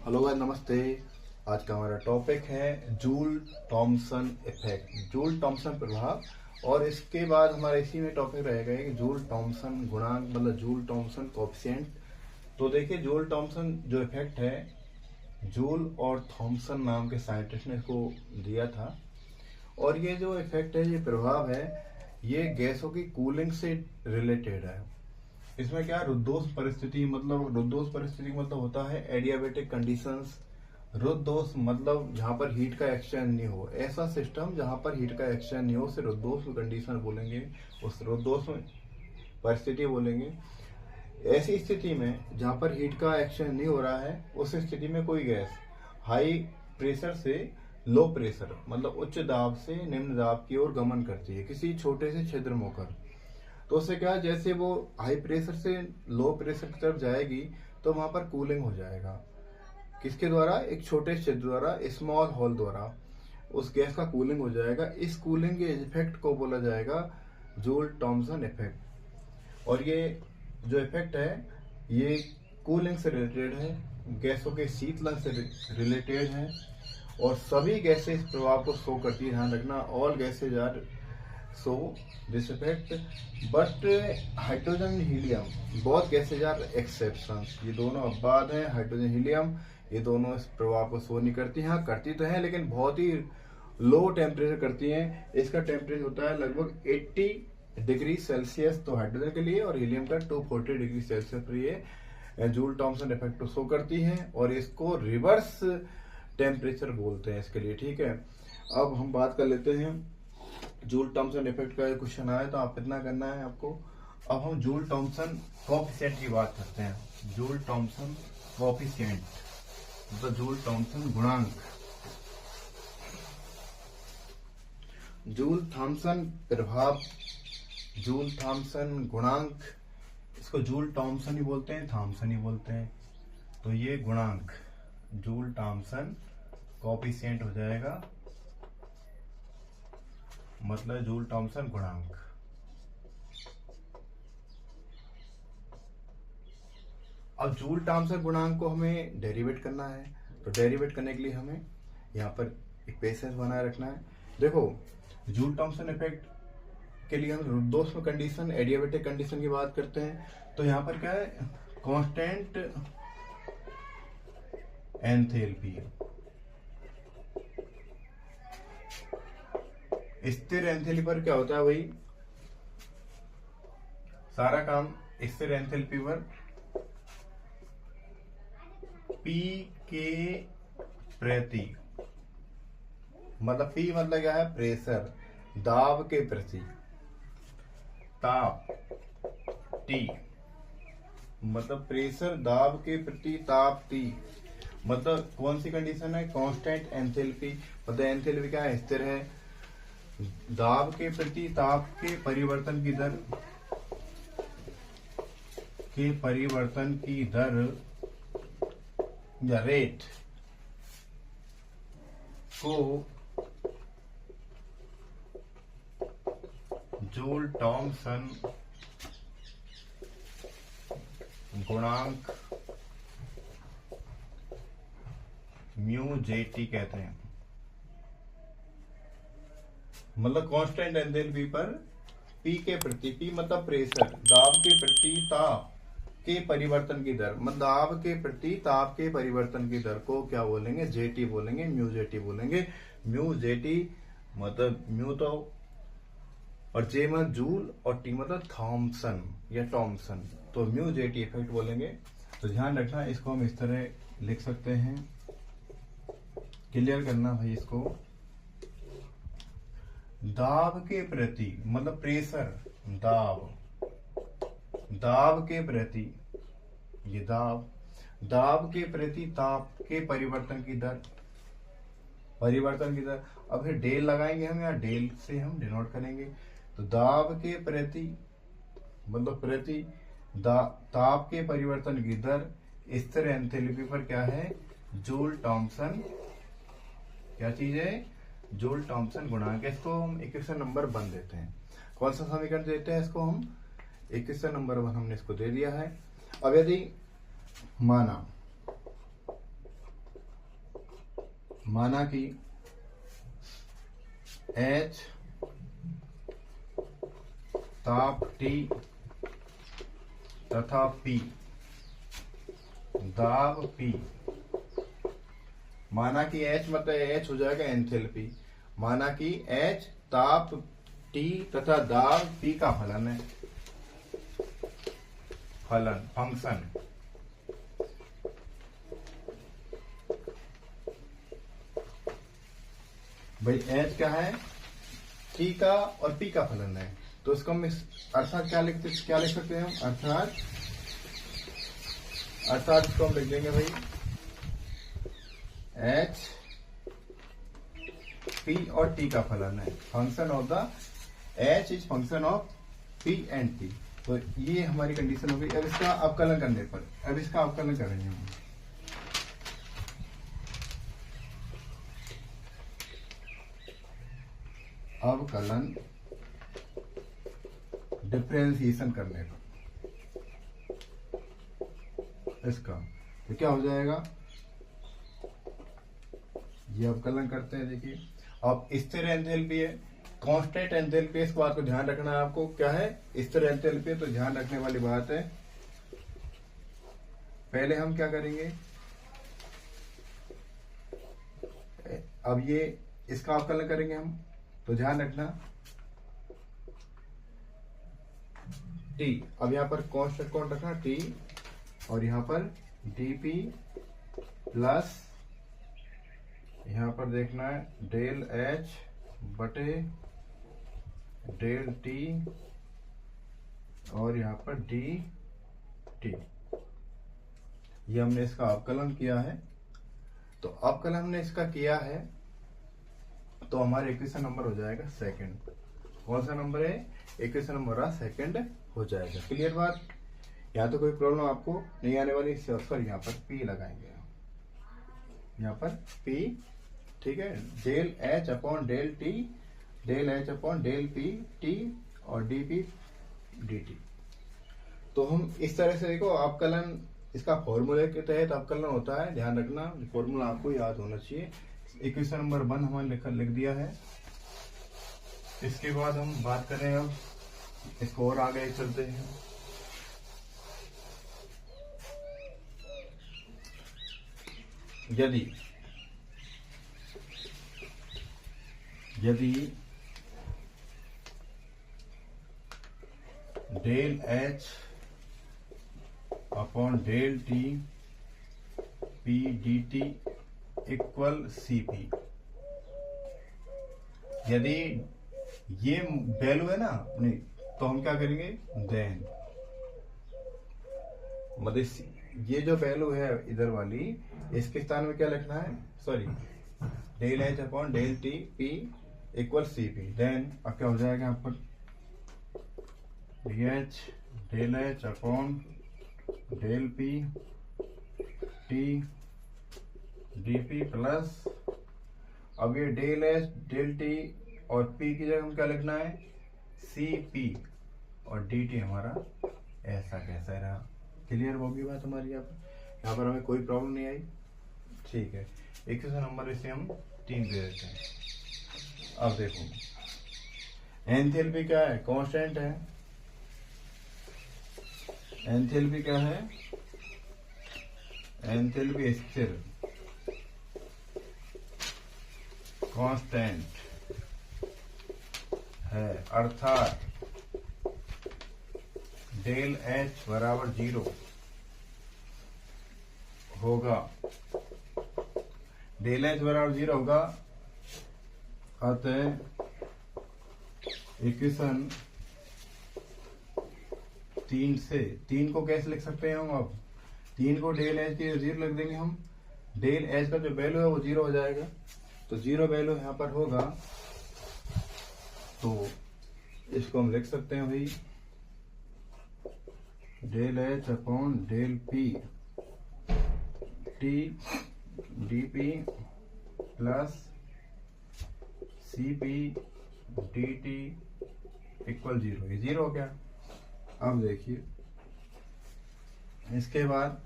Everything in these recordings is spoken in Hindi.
हेलो भाई, नमस्ते। आज का हमारा टॉपिक है Joule Thomson effect, Joule Thomson प्रभाव। और इसके बाद हमारा इसी में टॉपिक रहेगा कि जूल थॉमसन गुणांक, मतलब जूल थॉमसन कोएफिशिएंट। तो देखिए, जूल थॉमसन जो इफेक्ट है, जूल और थॉमसन नाम के साइंटिस्ट ने इसको दिया था। और ये जो इफेक्ट है, ये प्रभाव है, ये गैसों की कूलिंग से रिलेटेड है। इसमें क्या, रुद्धोष परिस्थिति, मतलब रुद्धोष परिस्थिति का मतलब होता है एडियाबेटिक कंडीशंस। रुद्धोष मतलब जहां पर हीट का एक्सचेंज नहीं हो, ऐसा सिस्टम जहां पर हीट का एक्सचेंज नहीं हो, उसे रुद्धोष कंडीशन बोलेंगे, उस रुद्धोष परिस्थिति बोलेंगे। ऐसी स्थिति में जहां पर हीट का एक्सचेंज नहीं हो रहा है, उस स्थिति में कोई गैस हाई प्रेशर से लो प्रेशर, मतलब उच्च दाब से निम्न दाब की ओर गमन करती है किसी छोटे से छिद्र में होकर। तो उससे क्या, जैसे वो हाई प्रेशर से लो प्रेशर की तरफ जाएगी तो वहां पर कूलिंग हो जाएगा। किसके द्वारा? एक छोटे छिद्र द्वारा, स्मॉल होल द्वारा उस गैस का कूलिंग हो जाएगा। इस कूलिंग के इफेक्ट को बोला जाएगा जूल थॉमसन इफेक्ट। और ये जो इफेक्ट है, ये कूलिंग से रिलेटेड है, गैसों के शीतलन से रिलेटेड है। और सभी गैसें इस प्रभाव को शो करती है। ध्यान रखना, all gases are so this effect, but hydrogen helium both gases are exceptions. ये दोनों अपवाद हैं, हाइड्रोजन हीलियम, ये दोनों इस प्रभाव को शो नहीं करती हैं। हाँ, करती तो हैं, लेकिन बहुत ही लो टेम्परेचर करती हैं। इसका टेम्परेचर होता है लगभग 80 डिग्री सेल्सियस तो हाइड्रोजन के लिए, और हीलियम का 240 डिग्री सेल्सियस पर ये जूल थॉमसन इफेक्ट को शो करती है। और इसको रिवर्स टेम्परेचर बोलते हैं इसके लिए। ठीक है, अब हम बात कर लेते हैं जूल थॉमसन इफेक्ट का। क्वेश्चन आया तो आप इतना करना है आपको। अब हम जूल थॉमसन कोएफिशिएंट की बात करते हैं। जूल थॉमसन कोएफिशिएंट मतलब जूल थॉमसन गुणांक। जूल थॉमसन प्रभाव, जूल थॉमसन गुणांक, इसको जूल थॉमसन ही बोलते हैं, थॉमसन ही बोलते हैं। तो ये गुणांक जूल थॉमसन कोएफिशिएंट हो जाएगा, मतलब जूल थॉमसन गुणांक। अब जूल थॉमसन गुणांक को हमें डेरिवेट करना है। तो डेरिवेट करने के लिए हमें यहाँ पर इक्वेशन बनाए रखना है। देखो, जूल थॉमसन इफेक्ट के लिए हम रुद्धोष्म कंडीशन, एडियाबेटिक कंडीशन की बात करते हैं। तो यहाँ पर क्या है, कांस्टेंट एंथैल्पी, स्थिर एंथैल्पी पर क्या होता है भाई, सारा काम स्थिर एंथैल्पी पर पी के प्रति, मतलब पी मतलब क्या है, प्रेशर, दाब के प्रति, ताप टी, मतलब प्रेशर दाब के प्रति ताप टी, मतलब कौन सी कंडीशन है, कांस्टेंट एंथैल्पी, मतलब एंथैल्पी क्या है, स्थिर है। दाब के प्रति ताप के परिवर्तन की दर या रेट को जूल थॉमसन गुणांक म्यू जेटी कहते हैं। मतलब कांस्टेंट एंथैल्पी पर पी के प्रति, पी मतलब प्रेशर, दाब के प्रति ताप के परिवर्तन की दर, मतलब दाब के प्रति ताप के परिवर्तन की दर को क्या बोलेंगे, जेटी बोलेंगे, म्यू जेटी बोलेंगे। म्यू जेटी मतलब म्यू तो, और जे मतलब जूल, और टी मतलब थॉमसन या टॉमसन, तो म्यू जेटी इफेक्ट बोलेंगे। तो ध्यान रखना, इसको हम इस तरह लिख सकते हैं, क्लियर करना भाई इसको। दाब के प्रति मतलब प्रेशर, दाब के प्रति, ये दाब के प्रति ताप के परिवर्तन की दर, अब फिर डेल लगाएंगे हम, यहाँ डेल से हम डिनोट करेंगे। तो दाब के प्रति मतलब प्रति ताप के परिवर्तन की दर स्थिर एंथैल्पी पर क्या है, जूल थॉमसन, क्या चीज है, जूल थॉमसन गुणांक। इसको हम इक्वेशन नंबर 1 देते हैं। कौन सा समीकरण देते हैं इसको हम, इक्वेशन नंबर 1 हमने इसको दे दिया है। अब यदि माना माना कि H ताप T तथा P दाब P। माना कि H मतलब H हो जाएगा एंथैल्पी। माना कि H ताप T तथा दाब P का फलन है, फंक्शन। भाई H क्या है, T का और P का फलन है, तो इसको हम अर्थात क्या लिख सकते हैं हम, अर्थात इसको हम लिख देंगे भाई H P और T का फलन है, function of the H is function of P and T। तो ये हमारी कंडीशन हो गई। अब इसका अवकलन करने पर, अब इसका अवकलन करेंगे हम। अवकलन डिफरेंशिएशन करने पर इसका तो क्या हो जाएगा, ये अवकलन करते हैं। देखिए अब स्थिर एंथैल्पी है, कांस्टेंट एंथैल्पी, इस बात को ध्यान रखना है आपको। क्या है, स्थिर एंथैल्पी, तो ध्यान रखने वाली बात है। पहले हम क्या करेंगे, अब ये इसका अवकलन करेंगे हम, तो ध्यान रखना T, अब यहां पर कांस्टेंट कौन रखना, T, और यहां पर dp प्लस यहां पर देखना है डेल H बटे डेल T और यहां पर dt। ये हमने इसका अवकलन किया है। तो अवकलन हमने इसका किया है, तो हमारे इक्वेशन नंबर हो जाएगा सेकंड। कौन सा नंबर है, इक्वेशन नंबर सेकंड हो जाएगा। क्लियर बात, यहाँ तो कोई प्रॉब्लम आपको नहीं आने वाली। सॉरी, यहाँ पर P लगाएंगे, यहाँ पर P, ठीक है, del H upon del T, del H upon del P T और dp dt। तो हम इस तरह से देखो, अवकलन इसका फॉर्मूले के तहत अवकलन होता है, ध्यान रखना, फॉर्मूला आपको याद होना चाहिए। इक्वेशन नंबर 1 हमारे लिख दिया है। इसके बाद हम बात करें, अब इसको और आगे चलते हैं। यदि del H upon del T P dt equal CP, यदि ये वैल्यू है ना नहीं, तो हम क्या करेंगे, देन मतलब ये जो वैल्यू है इधर वाली, इसके स्थान में क्या लिखना है, sorry, del H upon del T P equal CP। Then अब क्या हो जाएगा यहाँ पर, dH del H upon del P T dP plus, अब ये डेल H डेल T और P की जगह हम क्या लिखना है, CP, और dt हमारा ऐसा कैसा रहा। क्लियर होगी बात हमारी, यहाँ पर हमें कोई प्रॉब्लम नहीं आई, ठीक है। इक्वेशन नंबर इसे हम 3 दे देते हैं। अब देखो, एंथैल्पी क्या है, कांस्टेंट है। एंथैल्पी क्या है, एंथैल्पी स्थिर, कांस्टेंट है, अर्थात डेल H बराबर 0 होगा, डेल H बराबर 0 होगा। अतः इक्वेशन 3 को कैसे लिख सकते हैं हम, अब 3 को डेल H की 0 लिख देंगे हम, डेल H का जो वैल्यू है वो 0 हो जाएगा, तो 0 वैल्यू यहाँ पर होगा, तो इसको हम लिख सकते हैं भाई del H upon del P T dP plus CP dt equal 0। ये 0 हो गया। अब देखिए, इसके बाद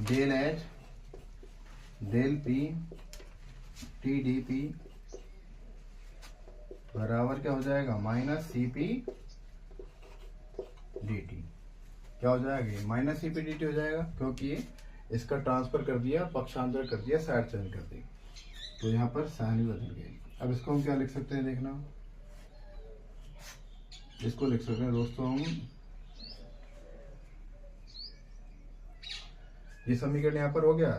del H del P T D P बराबर क्या हो जाएगा, minus C P D T. क्या हो जाएगा, minus C P D T हो जाएगा, क्योंकि इसका ट्रांसफर कर दिया, पक्षांतर कर दिया, साइड चेंज कर दी, तो यहाँ पर साइन भी बदल गई। अब इसको हम क्या लिख सकते हैं, देखना, इसको लिख सकते हैं दोस्तों हम, ये समीकरण यहाँ पर हो गया,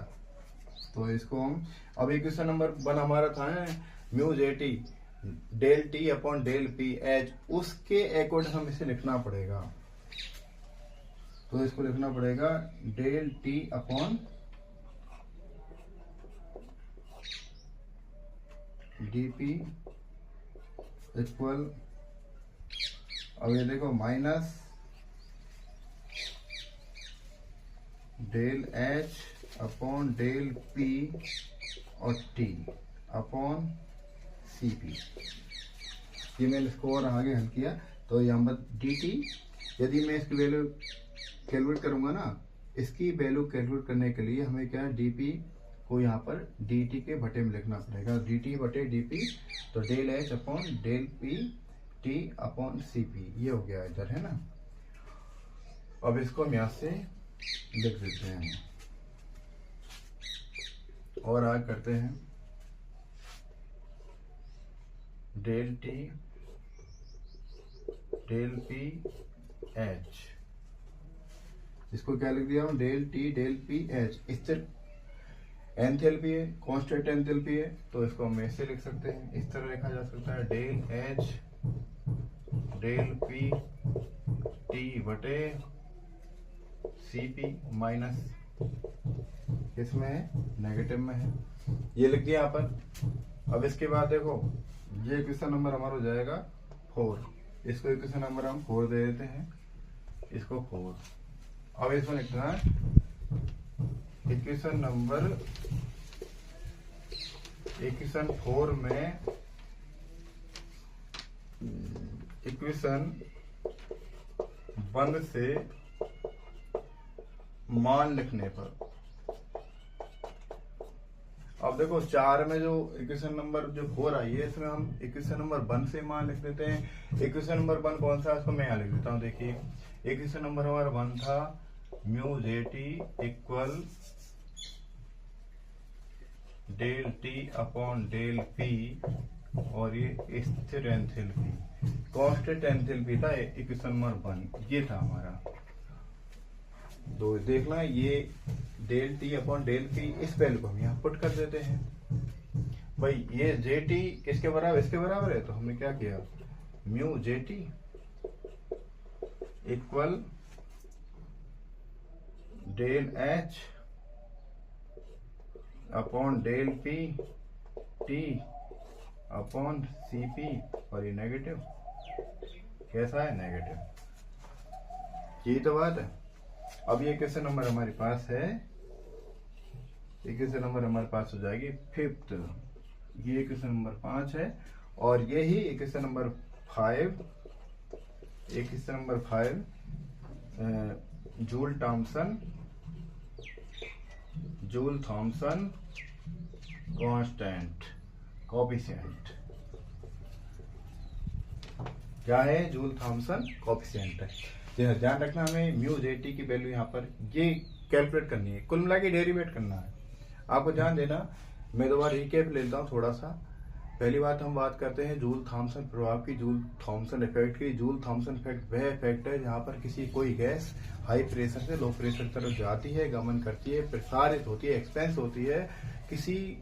तो इसको हम, अब इक्वेशन नंबर 1 हमारा था mu J T del T upon del P H, उसके अकॉर्डिंग हम इसे लिखना पड़ेगा, तो इसको लिखना पड़ेगा del T upon D P equal, अब ये देखो minus del H upon del P और टी अपॉन सी पी। ये मैंने इसको और आगे हल किया, तो यहाँ पर डी टी, यदि मैं इसकी वैल्यू कैलकुलेट करूंगा ना, इसकी वैल्यू कैलकुलेट करने के लिए हमें क्या है, डी पी को यहाँ पर डी टी के बटे में लिखना पड़ेगा, डी टी बटे डी पी, तो del H upon del P T upon C P, ये हो गया इधर, है ना। अब इसको हम यहाँ से लिख देते हैं और आगे करते हैं del T del P H, इसको क्या लिख दिया हूं, del T del P H, स्थिर एंथैल्पी है, कांस्टेंट एंथैल्पी है, तो इसको हम ऐसे लिख सकते हैं, इस तरह लिखा जा सकता है, del H del P T बटे सी पी माइनस, किसमें है, नेगेटिव में है, ये लिख दिया यहाँ पर। अब इसके बाद देखो, ये इक्वेशन नंबर हमारा हो जाएगा 4, इसको इक्वेशन नंबर हम 4 दे देते हैं, इसको 4। अब इसमें लिखना है इक्वेशन नंबर, इक्वेशन 4 में इक्वेशन 1 से मान लिखने पर, अब देखो 4 में जो इक्वेशन नंबर जो 4 आई है, इसमें हम इक्वेशन नंबर 1 से मान लिख देते हैं। इक्वेशन नंबर 1 कौन सा है, इसको मैं यहाँ लिख देता हूँ। देखिए इक्वेशन नंबर हमारा 1 था mu J T equal del T upon del P, और ये स्थिर एंथैल्पी, कांस्टेंट एंथैल्पी था इक्वेशन नंबर 1, ये था हमारा। तो देखना, ये del T upon del P, इस वैल्यू को हम यहाँ पुट कर देते हैं। भाई ये जे टी इसके बराबर इसके बराबर है, तो हमने क्या किया, mu J T equal del H upon del P T upon C P, और ये नेगेटिव, कैसा है, नेगेटिव, यही तो बात है। अब ये क्वेश्चन नंबर हमारे पास है, ये क्वेश्चन नंबर हमारे पास हो जाएगी 5th, ये क्वेश्चन नंबर 5 है, और ये ही question number 5, question number 5 Joule Thomson constant coefficient, क्या है, जूल थॉमसन कोएफिशिएंट है। ध्यान रखना, हमें म्यू जे टी की वैल्यू यहाँ पर ये कैलकुलेट करनी है, कुल मिला के डेरिवेट करना है, आपको ध्यान देना। मैं दोबारा रिकैप लेता हूँ थोड़ा सा। पहली बात हम बात करते हैं जूल थॉमसन प्रभाव की, जूल थॉमसन इफेक्ट की। जूल थॉमसन इफेक्ट वह इफेक्ट है जहाँ पर किसी कोई गैस हाई प्रेशर से लो प्रेशर की तरफ जाती है, गमन करती है, प्रसारित होती है, एक्सपेंस होती है किसी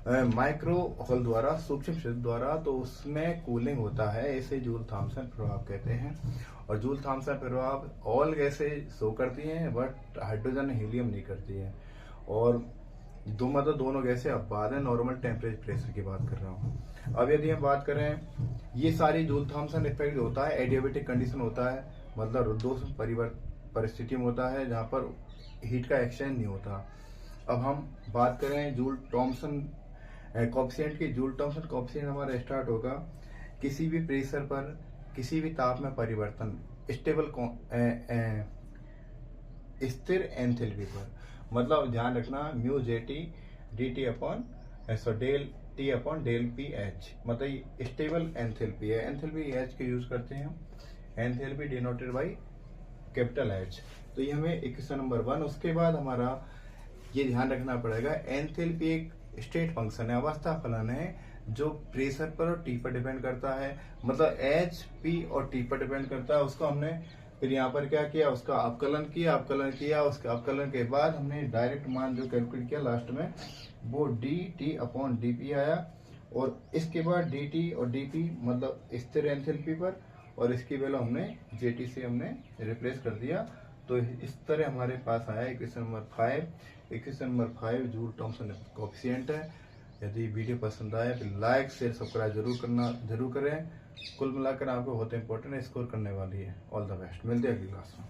माइक्रो होल द्वारा, सूक्ष्म छिद्र द्वारा, तो उसमें कूलिंग होता है, इसे जूल थॉमसन प्रभाव कहते हैं। और जूल थॉमसन प्रभाव ऑल गैसें शो करती हैं, बट हाइड्रोजन हीलियम नहीं करती है। और मतलब दोनों गैसें अब बाद है, नॉर्मल टेम्परेचर प्रेशर की बात कर रहा हूँ। अब यदि हम बात करें, ये सारी जूल थॉमसन इफेक्ट होता है एडियाबेटिक कंडीशन होता है, मतलब रुद्धोष्म परिस्थिति में होता है जहाँ पर हीट का एक्सचेंज नहीं होता। अब हम बात करें जूल थॉमसन कोएफिशिएंट की। जूल थॉमसन कोएफिशिएंट हमारा स्टार्ट होगा किसी भी प्रेशर पर, किसी भी ताप में परिवर्तन, स्टेबल स्थिर एंथैल्पी पर। मतलब ध्यान रखना mu J T D T upon del T upon del P H, मतलब ये स्टेबल एंथैल्पी है। एंथैल्पी एच के यूज करते हैं हम, enthalpy denoted by capital H. तो ये हमें इक्वेशन नंबर 1। उसके बाद हमारा ये ध्यान रखना पड़ेगा, एंथैल्पी एक स्टेट फंक्शन है, अवस्था फलन है, जो प्रेशर पर और टी पर डिपेंड करता है, मतलब एच पी और टी पर डिपेंड करता है। उसको हमने फिर यहाँ पर क्या किया, उसका अवकलन किया, उसके अवकलन के बाद हमने डायरेक्ट मान जो कैलकुलेट किया लास्ट में, वो D T upon D P आया। और इसके बाद डी टी और डी पी मतलब स्थिर एंथैल्पी पर, और इसकी वैल्यू हमने जे टी से हमने रिप्लेस कर दिया। तो इस तरह हमारे पास आया equation number 5। Equation number 5 Joule Thomson coefficient है। यदि वीडियो पसंद आए तो लाइक शेयर सब्सक्राइब जरूर करें। कुल मिलाकर आपको बहुत इंपॉर्टेंट स्कोर करने वाली है। ऑल द बेस्ट, मिलते हैं अगली क्लास में।